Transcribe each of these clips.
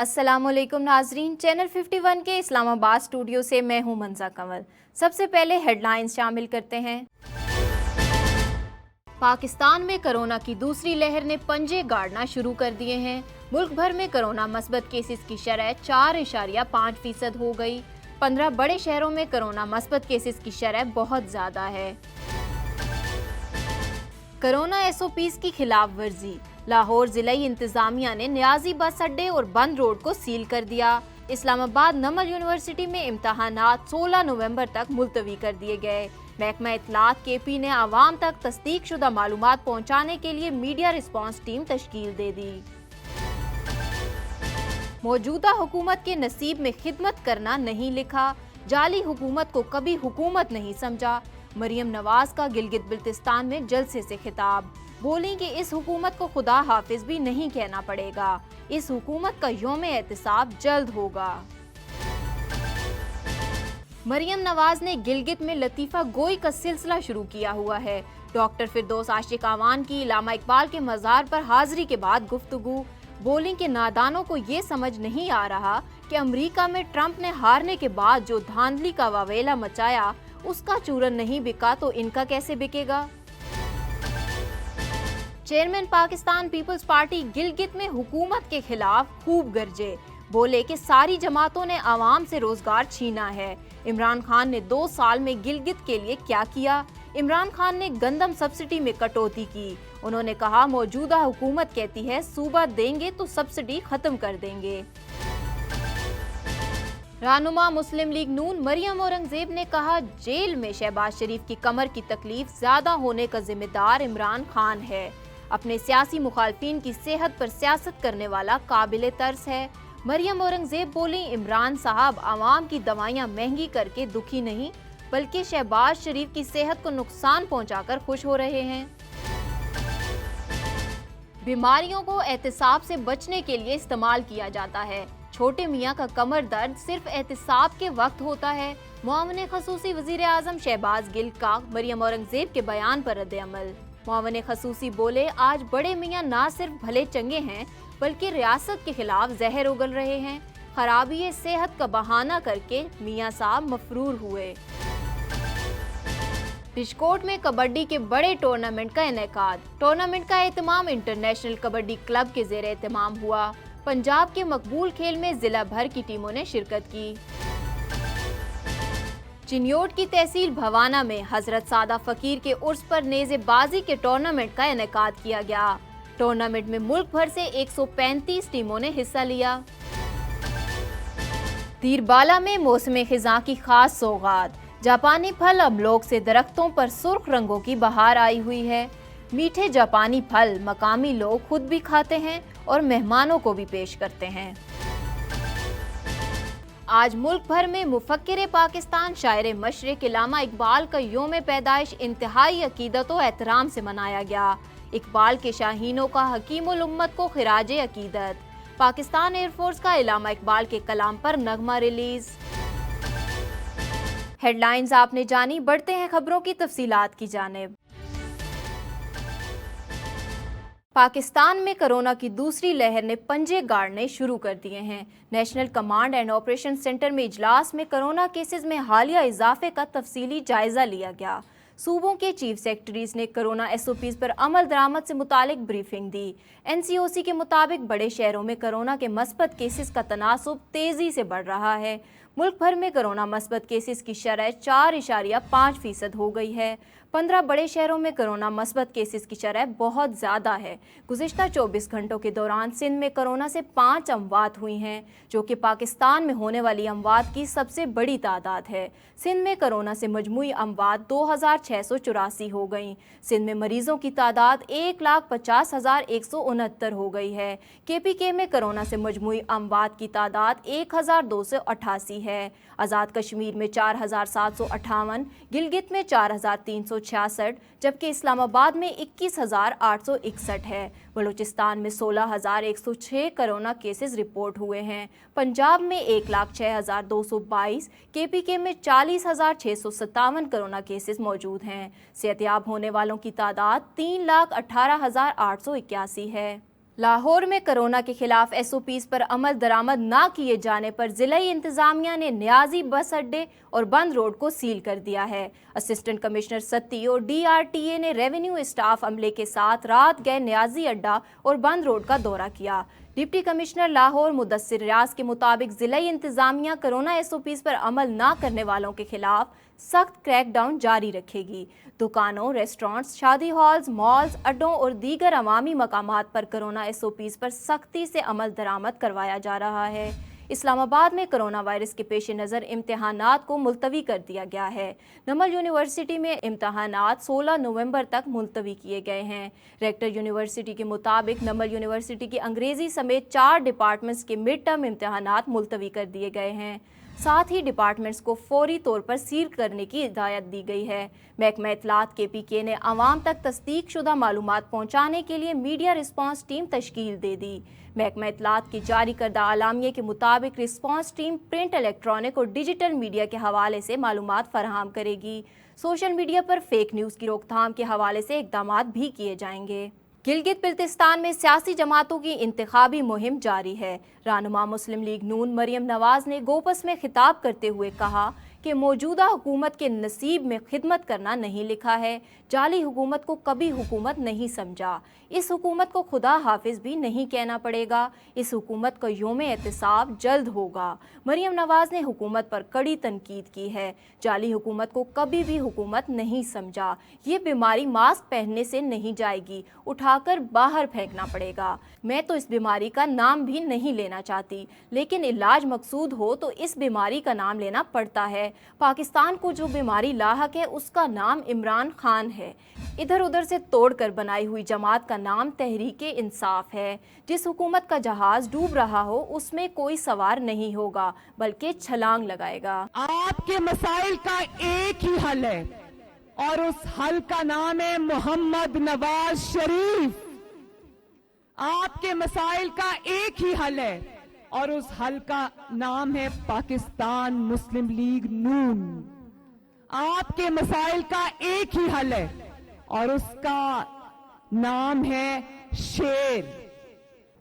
अस्सलामुअलैकुम नाजरीन, चैनल 51 के इस्लामाबाद स्टूडियो से मैं हूं मंजा कंवल। सबसे पहले हेडलाइंस शामिल करते हैं। पाकिस्तान में कोरोना की दूसरी लहर ने पंजे गाड़ना शुरू कर दिए हैं। मुल्क भर में कोरोना मस्बत केसेस की शरह 4.5% हो गई। 15 बड़े शहरों में कोरोना मस्बत केसेस की शरह बहुत ज्यादा है। कोरोना SOPs की खिलाफ वर्जी, लाहौर जिलाई इंतजामिया ने न्याजी बस अड्डे और बंद रोड को सील कर दिया। इस्लामाबाद नमल यूनिवर्सिटी में इम्तहानात 16 नवंबर तक मुलतवी कर दिए गए। महकमा इत्तलात KP ने आवाम तक तस्दीक शुदा मालूमात पहुँचाने के लिए मीडिया रिस्पॉन्स टीम तश्कील दे दी। मौजूदा हुकूमत के नसीब में खिदमत करना नहीं लिखा, जाली हुकूमत को कभी हुकूमत नहीं समझा। मरियम नवाज का गिलगित बिल्तिस्तान में जलसे से खिताब, बोली कि इस हुकूमत को खुदा हाफिज भी नहीं कहना पड़ेगा, इस हुकूमत का यौम एहतिसाब जल्द होगा। मरियम नवाज ने गिलगित में लतीफ़ा गोई का सिलसिला शुरू किया हुआ है। डॉक्टर फिरदौस आशिक आवान की इलामा इकबाल के मज़ार पर हाजिरी के बाद गुफ्तगू, बोली कि नादानों को ये समझ नहीं आ रहा कि अमेरिका में ट्रंप ने हारने के बाद जो धांधली का वावेला मचाया उसका चूरन नहीं बिका तो इनका कैसे बिकेगा। Chairman Pakistan Peoples Party Gilgit में हुकूमत के खिलाफ खूब गरजे, बोले कि सारी जमातों ने आवाम से रोजगार छीना है। इमरान खान ने 2 साल में गिलगित के लिए क्या किया। इमरान खान ने गंदम सब्सिडी में कटौती की। उन्होंने कहा मौजूदा हुकूमत कहती है सूबा देंगे तो सब्सिडी खत्म कर देंगे। रहनुमा मुस्लिम लीग नून मरियम औरंगजेब ने कहा जेल में शहबाज शरीफ की कमर की तकलीफ ज्यादा होने का जिम्मेदार इमरान खान है। अपने सियासी मुखालफिन की सेहत पर सियासत करने वाला काबिल तर्स है। मरियम औरंगजेब बोली इमरान साहब आवाम की दवाइयाँ महंगी करके दुखी नहीं बल्कि शहबाज शरीफ की सेहत को नुकसान पहुँचाकर खुश हो रहे हैं। बीमारियों को एहतिसाब से बचने के लिए इस्तेमाल किया जाता है। छोटे मियाँ का कमर दर्द सिर्फ एहतिसाब के वक्त होता है। मुआविन खसूसी वजीर आजम शहबाज गिल का मरियम औरंगजेब के बयान पर रद्द-ए-अमल। मुआविन खसूसी बोले आज बड़े मियाँ ना सिर्फ भले चंगे हैं बल्कि रियासत के खिलाफ जहर उगल रहे हैं। खराबी सेहत का बहाना करके मियाँ साहब मफरूर हुए। बिशकोट में कबड्डी के बड़े टूर्नामेंट का इनेकाद। टूर्नामेंट का एहतमाम इंटरनेशनल कबड्डी क्लब के ज़ेर एहतमाम हुआ। पंजाब के मकबूल खेल में जिला भर की टीमों ने शिरकत की। चिन्योट की तहसील भवाना में हजरत सादा फकीर के उर्स पर नेज़ेबाजी के टूर्नामेंट का इनेकाद किया गया। टूर्नामेंट में मुल्क भर से 135 टीमों ने हिस्सा लिया। तीरबाला में मौसम खिज़ां की खास सौगात, जापानी फल अमलोक से दरख्तों पर सुर्ख रंगों की बहार आई हुई है। मीठे जापानी फल मकामी लोग खुद भी खाते हैं और मेहमानों को भी पेश करते हैं। आज मुल्क भर में मुफक्किर पाकिस्तान शायर मशरिक इल्लामा इकबाल का यौम पैदाइश इंतहाई अकीदत व एहतराम से मनाया गया। इकबाल के शाहीनों का हकीमुल उम्मत को खिराज अकीदत। पाकिस्तान एयरफोर्स का इल्लामा इकबाल के कलाम पर नगमा रिलीज। हेडलाइंस आपने जानी, बढ़ते हैं खबरों की तफसीलात की जानिब। पाकिस्तान में कोरोना की दूसरी लहर ने पंजे गाड़ने शुरू कर दिए हैं। National command and operation centre में इजलास में कोरोना केसेस में हालिया इजाफे का तफसीली जायजा लिया गया। सूबों के चीफ सेक्रेटरीज ने कोरोना SOPs पर अमल दरामद से मुतालिक ब्रीफिंग दी। NCOC के मुताबिक बड़े शहरों में कोरोना के मस्बत केसेस का तनासुब तेजी से बढ़ रहा है। मुल्क भर में कोरोना मस्बत केसेस की शरह 4.5% हो गई है। 15 बड़े शहरों में कोरोना मस्बत केसेस की शरह बहुत ज़्यादा है। गुज़िश्ता 24 घंटों के दौरान सिंध में कोरोना से 5 अमवात हुई हैं, जो कि पाकिस्तान में होने वाली अमवात की सबसे बड़ी तादाद है। सिंध में कोरोना से मजमूई अमवात 2684 हो गई। सिंध में मरीजों की तादाद 1,50,169 हो गई है। KPK में कोरोना से मजमूई अमवात की तादाद 1,288 है। आज़ाद कश्मीर में 4,758, गिलगित में 4,366, जबकि इस्लामाबाद में 21,861 है। बलूचिस्तान में 16,106 कोरोना केसेस रिपोर्ट हुए हैं। पंजाब में 1,06,222, KPK में 40,657 कोरोना केसेस मौजूद हैं। सेहतयाब होने वालों की तादाद 3,18,881 है। लाहौर में कोरोना के खिलाफ एसओपीज पर अमल दरामद न किए जाने पर जिलाई इंतजामिया ने न्याजी बस अड्डे और बंद रोड को सील कर दिया है। असिस्टेंट कमिश्नर सत्ती और डीआरटीए ने रेवेन्यू स्टाफ अमले के साथ रात गए न्याजी अड्डा और बंद रोड का दौरा किया। डिप्टी कमिश्नर लाहौर मुदस्सिर रियाज के मुताबिक जिलाई इंतजामिया कोरोना एसओपीज पर अमल न करने वालों के खिलाफ सख्त क्रैकडाउन जारी रखेगी। दुकानों, रेस्टोरेंट्स, शादी हॉल्स, मॉल्स, अड्डों और दीगर अवामी मकामात पर कोरोना एसओपीज पर सख्ती से अमल दरामद करवाया जा रहा है। इस्लामाबाद में कोरोना वायरस के पेश नज़र इम्तहानात को मुलतवी कर दिया गया है। नमल यूनिवर्सिटी में इम्तहानात 16 नवंबर तक मुलतवी किए गए हैं। रेक्टर यूनिवर्सिटी के मुताबिक नमल यूनिवर्सिटी की अंग्रेजी समेत 4 डिपार्टमेंट्स के मिड टर्म इम्तहानात मुलतवी कर दिए गए हैं। साथ ही डिपार्टमेंट्स को फौरी तौर पर सील करने की हिदायत दी गई है। महकमा इत्तलात KPK ने आवाम तक तस्दीक शुदा मालूमात पहुँचाने के लिए मीडिया रिस्पांस टीम तश्कील दे दी। महकमा इत्तलात की जारी करदा आलामिया के मुताबिक रिस्पांस टीम प्रिंट, इलेक्ट्रॉनिक और डिजिटल मीडिया के हवाले से मालूमात फराहम करेगी। सोशल मीडिया पर फेक न्यूज़ की रोकथाम के हवाले से इक़दामात भी किए जाएंगे। गिलगित बिल्तिस्तान में सियासी जमातों की इंतखाबी मुहिम जारी है। रहनुमा मुस्लिम लीग नून मरियम नवाज ने गोपस में खिताब करते हुए कहा कि मौजूदा हुकूमत के नसीब में खिदमत करना नहीं लिखा है। जाली हुकूमत को कभी हुकूमत नहीं समझा। इस हुकूमत को खुदा हाफिज भी नहीं कहना पड़ेगा। इस हुकूमत का यौम एहतिसाब जल्द होगा। मरियम नवाज ने हुकूमत पर कड़ी तनकीद की है। जाली हुकूमत को कभी भी हुकूमत नहीं समझा। ये बीमारी मास्क पहनने से नहीं जाएगी, उठाकर बाहर फेंकना पड़ेगा। मैं तो इस बीमारी का नाम भी नहीं लेना चाहती, लेकिन इलाज मकसूद हो तो इस बीमारी का नाम लेना पड़ता है। पाकिस्तान को जो बीमारी लाहक है उसका नाम इमरान खान है। इधर उधर से तोड़कर बनाई हुई जमात का नाम तहरीके इंसाफ है। जिस हुकूमत का जहाज डूब रहा हो उसमें कोई सवार नहीं होगा बल्कि छलांग लगाएगा। आपके मसाइल का एक ही हल है और उस हल का नाम है मोहम्मद नवाज शरीफ। आपके मसाइल का एक ही हल है और उस हल का नाम है पाकिस्तान मुस्लिम लीग नून। आपके मसाइल का एक ही हल है और उसका नाम है शेर।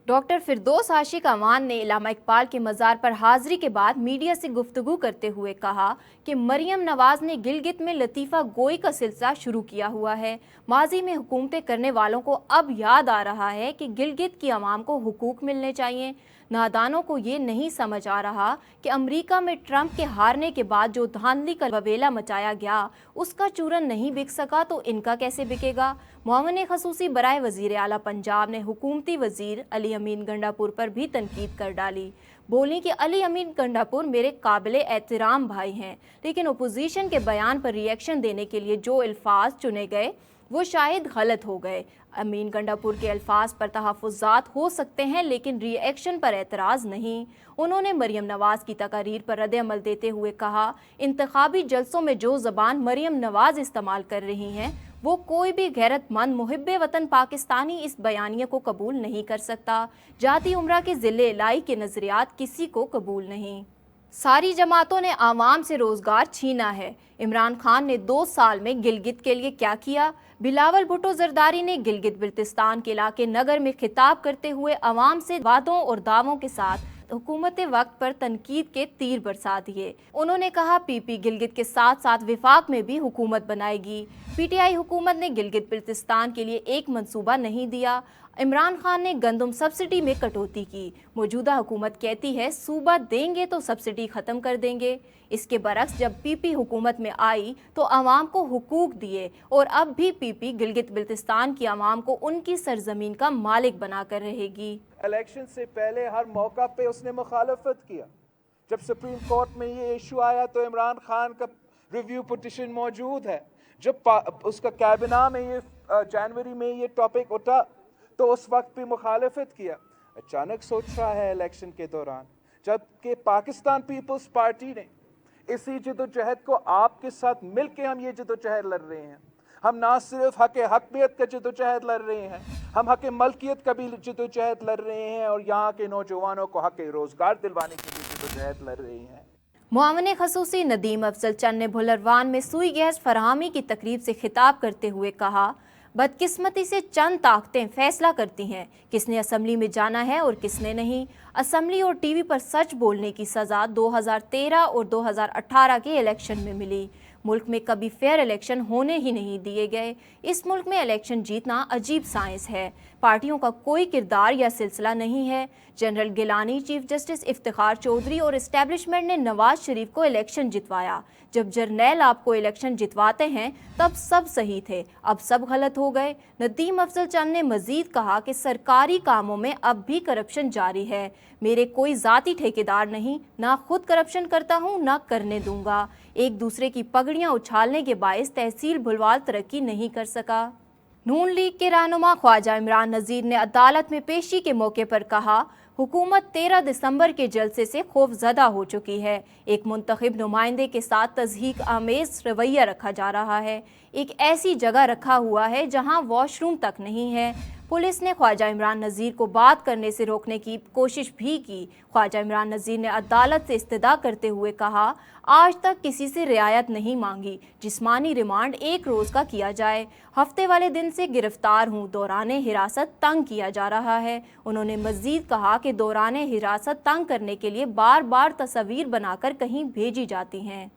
डॉक्टर फिरदौस आशिक अवान ने इलामा इकबाल के मज़ार पर हाजिरी के बाद मीडिया से गुफ्तगू करते हुए कहा कि मरियम नवाज ने गिलगित में लतीफ़ा गोई का सिलसिला शुरू किया हुआ है। माजी में हुकूमतें करने वालों को अब याद आ रहा है कि गिलगित की आवाम को हुकूक मिलने चाहिए। नादानों को ये नहीं समझ आ रहा कि अमेरिका में ट्रंप के हारने के बाद जो धांधली का बवेला मचाया गया उसका चूरन नहीं बिक सका तो इनका कैसे बिकेगा। मुआविन खसूसी बराए वज़ीर आला पंजाब ने हुकूमती वज़ीर अली अमीन गंडापुर पर भी तनकीद कर डाली। बोली कि अली अमीन गंडापुर मेरे काबिले एहतराम भाई हैं, लेकिन अपोजिशन के बयान पर रिएक्शन देने के लिए जो अल्फाज चुने गए वो शायद गलत हो गए। अमीन गंडापुर के अल्फाज पर तहफ़्फ़ुज़ात हो सकते हैं लेकिन रिएक्शन पर एतराज़ नहीं। उन्होंने मरियम नवाज की तकारीर पर रद्द-ए-अमल देते हुए कहा, इंतखाबी जलसों में जो ज़बान मरियम नवाज इस्तेमाल कर रही हैं वो कोई भी गैरतमंद मुहिब्बे वतन पाकिस्तानी इस बयानिए को कबूल नहीं कर सकता। जाती उम्रा के ज़िले लाई के नज़रियात किसी को कबूल नहीं। सारी जमातों ने आवाम से रोजगार छीना है। इमरान खान ने 2 साल में गिलगित के लिए क्या किया? बिलावल भुट्टो जरदारी ने गिलगित बिल्तिस्तान के इलाके नगर में खिताब करते हुए अवाम से वादों और दावों के साथ हुकूमत वक्त पर तनकीद के तीर बरसा दिए। उन्होंने कहा PP गिलगित के साथ साथ विफाक में भी हुकूमत बनाएगी। PTI हुकूमत ने गिलगित बिल्तिस्तान के लिए एक मंसूबा नहीं दिया। इमरान खान ने गंदम सब्सिडी में कटौती की। मौजूदा हुकूमत कहती है सूबा देंगे तो सब्सिडी ख़त्म कर देंगे। इसके बरक्स जब PP हुकूमत में आई तो आवाम को हुकूक दिए और अब भी PP गिलगित बिल्तिस्तान की आवाम को उनकी सरजमीन का मालिक बनाकर रहेगी। इलेक्शन से पहले हर मौका पे उसने मुखालफत किया। जब सुप्रीम कोर्ट में ये इशू आया तो इमरान खान का रिव्यू पिटिशन मौजूद है। जब उसका कैबिना में ये जनवरी में ये टॉपिक उठा तो उस वक्त भी मुखालफत किया। अचानक सोच रहा है इलेक्शन के दौरान, जबकि पाकिस्तान पीपल्स पार्टी ने इसी जदोजहद को आपके साथ मिलकर हम ये जदोजहद लड़ रहे हैं। हम ना सिर्फ हक हकमियत का जदोजहद लड़ रहे हैं, हम हक मलकियत का भी जदोजहद लड़ रहे हैं और यहाँ के नौजवानों को हक रोजगार दिलवाने की भी जदोजहद लड़ रहे हैं। मुआविन खसूसी नदीम अफजल चंद ने भुलरवान में सुई गैस फराहमी की तकरीब से खिताब करते हुए कहा, बदकिस्मती से चंद ताकतें फैसला करती हैं किसने असेंबली में जाना है और किसने नहीं। असेंबली और टीवी पर सच बोलने की सज़ा 2013 और 2018 के इलेक्शन में मिली। मुल्क में कभी फेयर इलेक्शन होने ही नहीं दिए गए। इस मुल्क में इलेक्शन जीतना अजीब साइंस है। पार्टियों का कोई किरदार या सिलसिला नहीं है। General Gilani, chief justice Iftikhar Chaudhry और इस्टेब्लिशमेंट ने नवाज शरीफ को इलेक्शन जितवाया। जब जर्नैल आपको इलेक्शन जितवाते हैं तब सब सही थे, अब सब गलत हो गए। नदीम अफजल चंद ने मजीद कहा कि सरकारी कामों में अब भी करप्शन जारी है। मेरे कोई ज़ाती ठेकेदार नहीं, ना खुद करप्शन करता हूँ ना करने दूंगा। एक दूसरे की पगड़ियाँ उछालने के बायस तहसील भुलवाल तरक्की नहीं कर सका। नून लीग के रहनुमा ख्वाजा इमरान नज़ीर ने अदालत में पेशी के मौके पर कहा, हुकूमत 13 दिसंबर के जलसे से खौफजदा हो चुकी है। एक मुंतखब नुमाइंदे के साथ तज़हीक आमेज़ रवैया रखा जा रहा है। एक ऐसी जगह रखा हुआ है जहां वॉशरूम तक नहीं है। पुलिस ने ख्वाजा इमरान नज़ीर को बात करने से रोकने की कोशिश भी की। ख्वाजा इमरान नज़ीर ने अदालत से इस्तदा करते हुए कहा, आज तक किसी से रियायत नहीं मांगी। जिस्मानी रिमांड 1 रोज़ का किया जाए। हफ्ते वाले दिन से गिरफ्तार हूँ। दौरान हिरासत तंग किया जा रहा है। उन्होंने मज़ीद कहा कि दौरान हिरासत तंग करने के लिए बार बार तस्वीर बनाकर कहीं भेजी जाती हैं।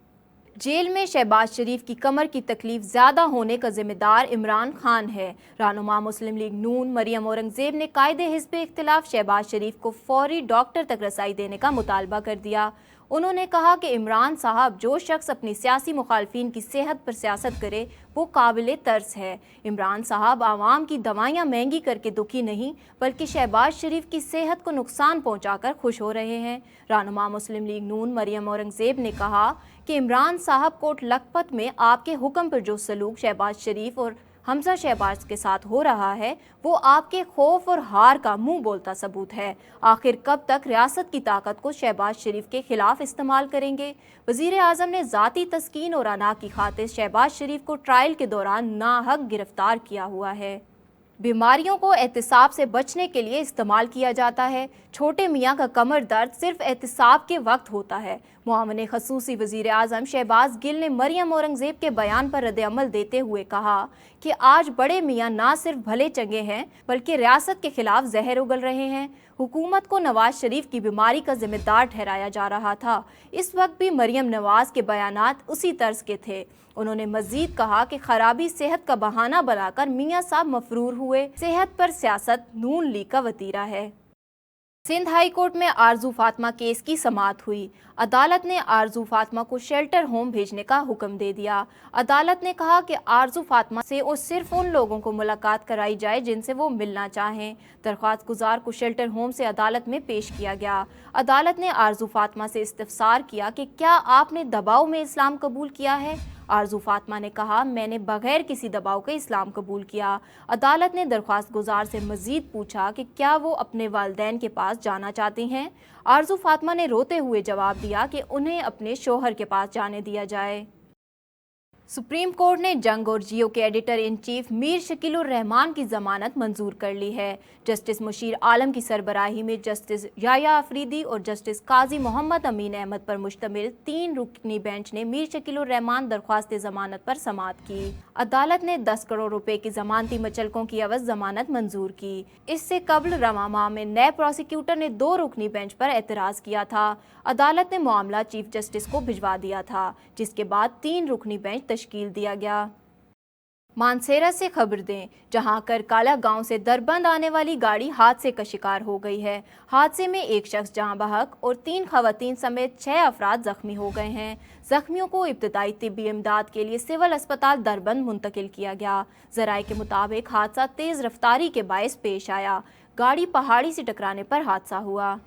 जेल में शहबाज शरीफ की कमर की तकलीफ ज़्यादा होने का जिम्मेदार इमरान खान है। रहनुमा मुस्लिम लीग नून मरियम औरंगज़ेब ने कायदे हिज़्ब इख्तिलाफ शहबाज शरीफ को फौरी डॉक्टर तक रसाई देने का मुतालबा कर दिया। उन्होंने कहा कि इमरान साहब, जो शख्स अपनी सियासी मुखालफिन की सेहत पर सियासत करे वो काबिल तर्स है। इमरान साहब आवाम की दवाइयाँ महंगी करके दुखी नहीं बल्कि शहबाज शरीफ की सेहत को नुकसान पहुँचाकर खुश हो रहे हैं। रहनुमा मुस्लिम लीग नून मरियम औरंगज़ेब ने कहा कि इमरान साहब कोट लखपत में आपके हुक्म पर जो सलूक शहबाज शरीफ और हमजा शहबाज के साथ हो रहा है वो आपके खौफ और हार का मुंह बोलता सबूत है। आखिर कब तक रियासत की ताकत को शहबाज शरीफ के खिलाफ इस्तेमाल करेंगे? वज़ीर आज़म ने ज़ाती तस्कीन और अना की खातिर शहबाज शरीफ को ट्रायल के दौरान नाहक गिरफ्तार किया हुआ है। बीमारियों को एहतिसाब से बचने के लिए इस्तेमाल किया जाता है। छोटे मियाँ का कमर दर्द सिर्फ एहतिसाब के वक्त होता है। मुआविन खसूसी वज़ीर आज़म शहबाज गिल ने मरियम औरंगज़ेब के बयान पर रद्द-ए-अमल देते हुए कहा कि आज बड़े मियाँ ना सिर्फ भले चंगे हैं बल्कि रियासत के खिलाफ जहर उगल रहे हैं। हुकूमत को नवाज शरीफ की बीमारी का जिम्मेदार ठहराया जा रहा था। इस वक्त भी मरियम नवाज के बयानात उसी तर्ज के थे। उन्होंने मजीद कहा कि खराबी सेहत का बहाना बनाकर मियाँ साहब मफरूर हुए। सेहत पर सियासत नून लीग का वतीरा है। सिंध हाई कोर्ट में आरजू फातिमा केस की समाअत हुई। अदालत ने आरजू फातिमा को शेल्टर होम भेजने का हुक्म दे दिया। अदालत ने कहा कि आरजू फातिमा से सिर्फ उन लोगों को मुलाकात कराई जाए जिनसे वो मिलना चाहें। दरख्वास्त गुजार को शेल्टर होम से अदालत में पेश किया गया। अदालत ने आरजू फातिमा से इस्तफसार किया कि क्या आपने दबाव में इस्लाम कबूल किया है? आरजू फातिमा ने कहा, मैंने बगैर किसी दबाव के इस्लाम कबूल किया। अदालत ने दरख्वास्त गुजार से मजीद पूछा कि क्या वो अपने वालिदैन के पास जाना चाहती हैं। आरजू फातिमा ने रोते हुए जवाब दिया कि उन्हें अपने शोहर के पास जाने दिया जाए। सुप्रीम कोर्ट ने जंग और जियो के editor in chief Mir Shakil-ur Rahman की जमानत मंजूर कर ली है। जस्टिस मुशीर आलम की सरबराही में जस्टिस याया अफरीदी और जस्टिस काजी मोहम्मद अमीन अहमद पर मुश्तमिल 3 रुकनी बेंच ने मीर शकीलुर रहमान दरख्वास्त जमानत पर समाअत की। अदालत ने 10 करोड़ रुपए की जमानती मचलकों की अवज़ जमानत मंजूर की। इससे कबल रवा माह में नए प्रोसिक्यूटर ने 2 रुकनी बेंच पर एतराज़ किया था। अदालत ने मामला चीफ जस्टिस को भिजवा दिया था, जिसके बाद 3 रुकनी बेंच तश्कील दिया गया। मानसेरा से खबर दें, जहां करकाला गांव से दरबंद आने वाली गाड़ी हादसे का शिकार हो गई है। हादसे में एक शख्स जहां बहक और 3 खवातीन समेत 6 अफराद जख्मी हो गए हैं। जख्मियों को इब्तदाई तिब्बी इमदाद के लिए सिविल अस्पताल दरबंद मुंतकिल किया गया। जराये के मुताबिक हादसा तेज रफ्तारी के बायस पेश आया। गाड़ी पहाड़ी से टकराने पर हादसा हुआ।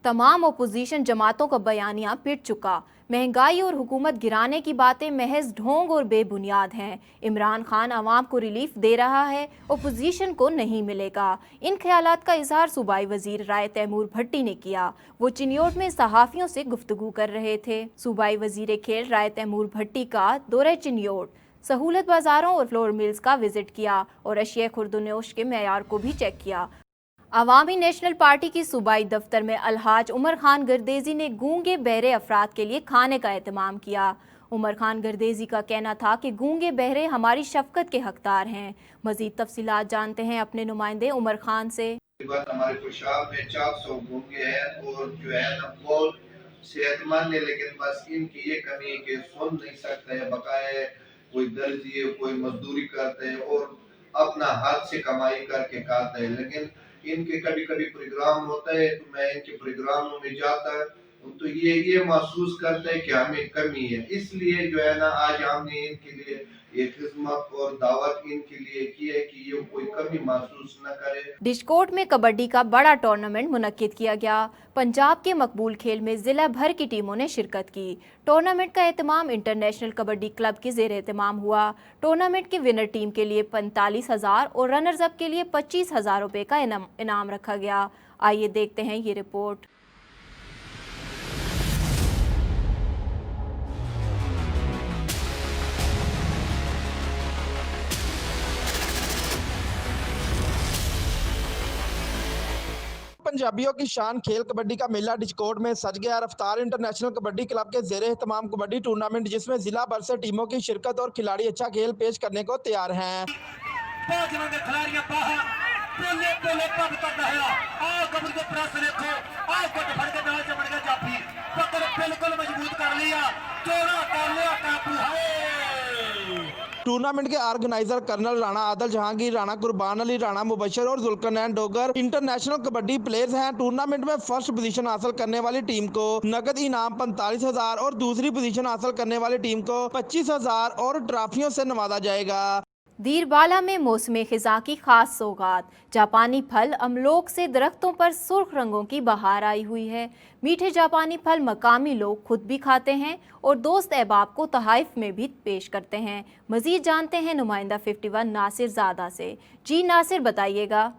तमाम अपोजिशन जमातों का बयानिया पिट चुका। महंगाई और हुकूमत गिराने की बातें महज ढोंग और बेबुनियाद हैं। इमरान खान अवाम को रिलीफ दे रहा है, अपोजिशन को नहीं मिलेगा। इन ख्यालात का इजहार सूबाई वजीर राय तैमूर भट्टी ने किया। वो चिन्योट में सहाफ़ियों से गुफ्तगू कर रहे थे। सूबाई वजीर खेल राय तैमूर भट्टी का दौरे चिन्योट, सहूलत बाजारों और फ्लोर मिल्स का विजिट किया और अशिया खुर्दनोश के मेयार को भी चेक किया। अवामी नेशनल पार्टी की सूबाई दफ्तर में अलहाज उमर खान गर्देजी ने गूंगे बहरे अफराद के लिए खाने का एहतमाम किया। उमर खान गर्देजी का कहना था कि गूंगे बहरे हमारी शफकत के हकदार हैं। मजीद तफसीलात जानते हैं अपने नुमाइंदे उमर खान से। हमारे पेशाब में 400 गूंगे हैं और जो है ना बहुत सेहतमंद है, लेकिन बस इनकी ये कमी है कि सुन नहीं सकते हैं, बकाए कोई दर्जी है, कोई मजदूरी करते हैं और अपना हाथ से कमाई करके खाते हैं। लेकिन इनके कभी कभी प्रोग्राम होता है तो मैं इनके प्रोग्रामों में जाता तो ये महसूस करते हैं कि हमें कमी है, इसलिए जो है ना आज हमने इनके लिए ये खिदमत और दावत इनके लिए की है कि ये कोई कमी महसूस न करे। डिशकोट में कबड्डी का बड़ा टूर्नामेंट मुनक्किद किया गया। पंजाब के मकबूल खेल में जिला भर की टीमों ने शिरकत की। टूर्नामेंट का एहतमाम इंटरनेशनल कबड्डी क्लब के ज़ेर एहतमाम हुआ। टूर्नामेंट की विनर टीम के लिए 45,000 और रनर्स अप के लिए 25,000 रुपये का इनाम रखा गया। आइए देखते हैं ये रिपोर्ट। पंजाबियों की शान खेल कबड्डी का मेला डिस्कोट में सज गया। रफ्तार इंटरनेशनल कबड्डी क्लब के जेर एहतमाम कबड्डी टूर्नामेंट जिसमें जिला भर से टीमों की शिरकत और खिलाड़ी अच्छा खेल पेश करने को तैयार हैं। टूर्नामेंट के ऑर्गेनाइजर कर्नल राणा आदल जहांगीर राणा, कुर्बान अली राणा, मुबशर और जुल्करनैन डोगर इंटरनेशनल कबड्डी प्लेयर्स हैं। टूर्नामेंट में फर्स्ट पोजीशन हासिल करने वाली टीम को नगद इनाम 45,000 और दूसरी पोजीशन हासिल करने वाली टीम को 25,000 और ट्रॉफियों से नवाजा जाएगा। दीरबाला में मौसम खिजा की खास सौगात। जापानी फल अमलोक से दरख्तों पर सुर्ख रंगों की बहार आई हुई है। मीठे जापानी फल मकामी लोग खुद भी खाते हैं और दोस्त अहबाब को तोहफ़ में भी पेश करते हैं। मज़ीद जानते हैं नुमाइंदा 51 नासिर ज़ादा से। जी नासिर, बताइएगा।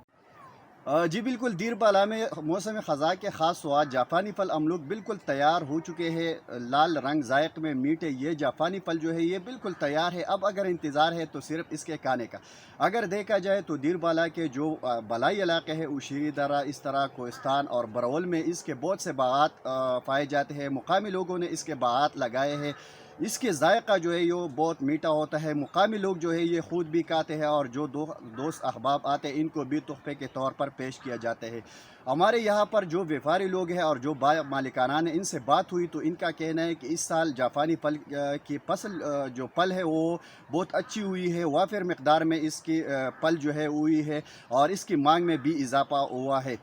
जी बिल्कुल, दीरबाला में मौसम ख़ज़ा के ख़ास स्वाद जापानी फल अमलूक बिल्कुल तैयार हो चुके हैं। लाल रंग जायक में मीठे ये जापानी फल जो है ये बिल्कुल तैयार है। अब अगर इंतज़ार है तो सिर्फ इसके खाने का। अगर देखा जाए तो दीरबाला के जो बलाई इलाके हैं उशीरी दरा, इस तरह कोहिस्तान और बरौल में इसके बहुत से बागात पाए जाते हैं। मुकामी लोगों ने इसके बागात लगाए हैं। इसके जायका जो है ये बहुत मीठा होता है। मुकामी लोग जो है ये खुद भी खाते हैं और जो दोस्त अहबाब आते हैं इनको भी तोहफे के तौर पर पेश किया जाता है। हमारे यहाँ पर जो व्यापारी लोग हैं और जो मालिकाना ने इनसे बात हुई तो इनका कहना है कि इस साल जापानी फल की फसल जो फल है वो बहुत अच्छी हुई है। वाफिर मकदार में इसकी फल जो है हुई है और इसकी मांग में भी इजाफा हुआ है।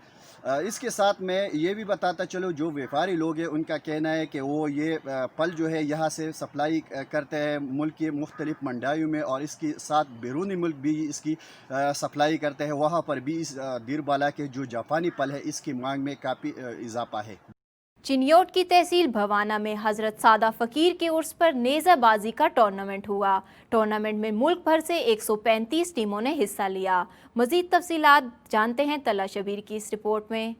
इसके साथ मैं ये भी बताता चलो जो व्यापारी लोग हैं उनका कहना है कि वो ये फल जो है यहाँ से सप्लाई करते हैं मुल्क की मुख्तलिफ मंडियों में और इसके साथ बैरूनी मुल्क भी इसकी सप्लाई करते हैं। वहाँ पर भी इस दीरबाला के जो जापानी फल है इसकी मांग में काफ़ी इजाफा है। चिन्योट की तहसील भवाना में हजरत सादा फ़कीर के उर्स पर नेज़ाबाजी का टूर्नामेंट हुआ। टूर्नामेंट में मुल्क भर से 135 टीमों ने हिस्सा लिया। मज़ीद तफसीलात जानते हैं तला शबीर की इस रिपोर्ट में।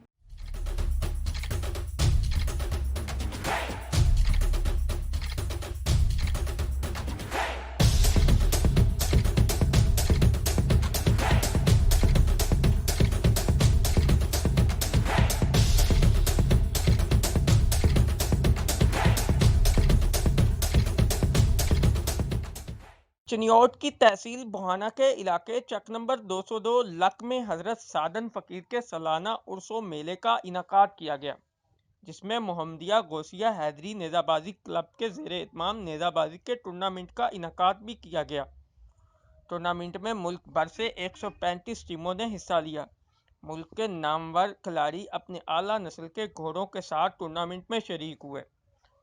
चिन्योट की तहसील बुहाना के इलाके चक नंबर 202 लक में हजरत सादन फ़कीर के सालाना उर्सो मेले का इनकाद किया गया, जिसमें मोहम्मदिया गौसिया हैदरी नेज़ाबाजी क्लब के ज़ेर एहतमाम नेज़ाबाजी के टूर्नामेंट का इनकाद भी किया गया। टूर्नामेंट में मुल्क भर से 135 टीमों ने हिस्सा लिया। मुल्क के नामवर खिलाड़ी अपने आला नस्ल के घोड़ों के साथ टूर्नामेंट में शरीक हुए।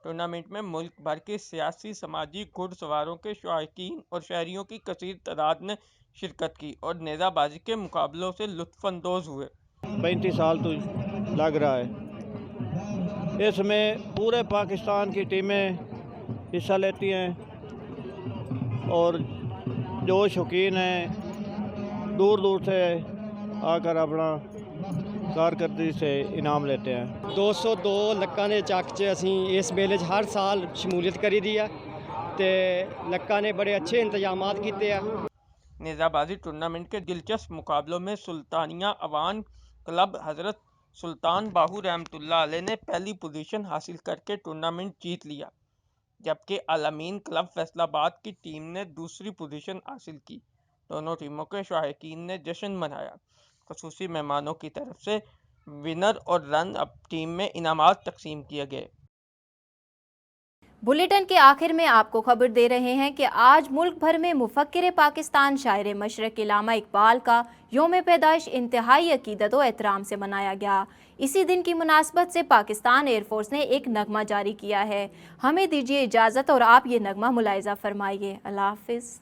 टूर्नामेंट में मुल्क भर के सियासी, समाजी, घुड़सवारों के शौकीन और शहरियों की कसीर तादाद ने शिरकत की और नेज़ाबाजी के मुकाबलों से लुत्फ़अंदोज़ हुए। 35 साल तो लग रहा है। इसमें पूरे पाकिस्तान की टीमें हिस्सा लेती हैं और जो शौकीन हैं दूर दूर से आकर अपना कारकर्दगी से इनाम लेते हैं। 202 ਲੱਕਾਂ ਦੇ ਚੱਕ 'ਚ ਅਸੀਂ ਇਸ ਮੇਲੇ 'ਚ ਹਰ ਸਾਲ ਸ਼ਮੂਲੀਅਤ ਕਰੀ ਦੀ ਆ ਤੇ ਲੱਕਾਂ ਨੇ बड़े अच्छे इंतजामात ਕੀਤੇ ਆ। नेज़ाबाजी टूर्नामेंट के दिलचस्प मुकाबलों में सुल्तानिया अवान क्लब हज़रत सुल्तान बाहू रहमतुल्लाह अलैह ने पहली पोजीशन हासिल करके टूर्नामेंट जीत लिया। जबकि अल-अमीन क्लब फैसलाबाद की टीम ने दूसरी पोजीशन हासिल की। दोनों टीमों के शायकीन ने जश्न मनाया। खुसूसी मेहमानों की तरफ से विनर और रन अप टीम में इनामात तकसीम किए गए। बुलेटिन के आखिर में आपको खबर दे रहे हैं कि आज मुल्क भर में मुफक्किर पाकिस्तान शायर मशरक इल्लामा इकबाल का यौम पैदाइश इंतहाई अकीदत व एहतराम से मनाया गया। इसी दिन की मुनासबत से पाकिस्तान एयरफोर्स ने एक नगमा जारी किया है। हमें दीजिए इजाज़त और आप ये नगमा मुलाहिज़ा फरमाइए। अल्लाह हाफिज़।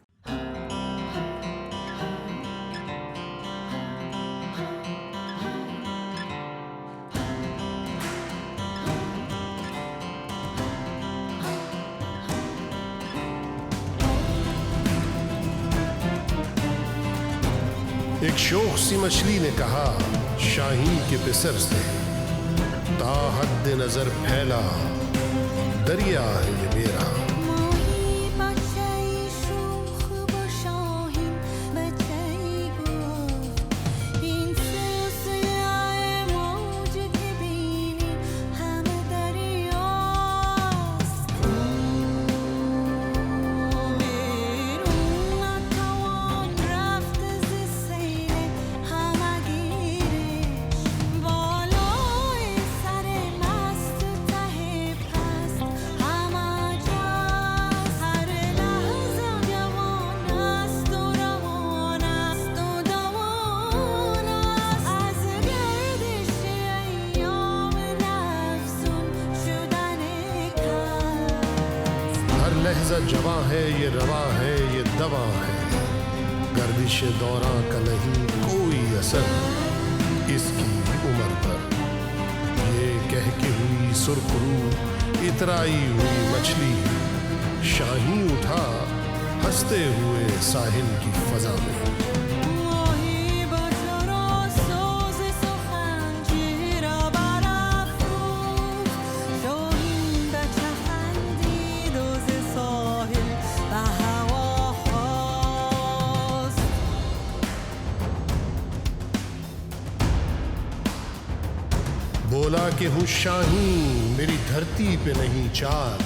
एक शौक सी मछली ने कहा शाहीन के पिसर से, ता हद नजर फैला दरिया है ये मेरा। लहजा जवां है ये रवा है ये दवा है, गर्दिश दौरां का नहीं कोई असर इसकी उम्र पर। ये कह के हुई सुरखरू इतराई हुई मछली, शाही उठा हंसते हुए साहिल की फजा में। बोला कि हूँ शाहीन मेरी धरती पे नहीं चार,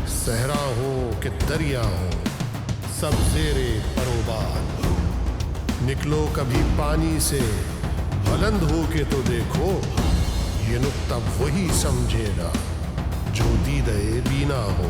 सहरा हो कि दरिया हो सब ज़ेरे परोबार। निकलो कभी पानी से बुलंद हो के तो देखो, ये नुक्ता वही समझेगा जो दीदे बीना हो।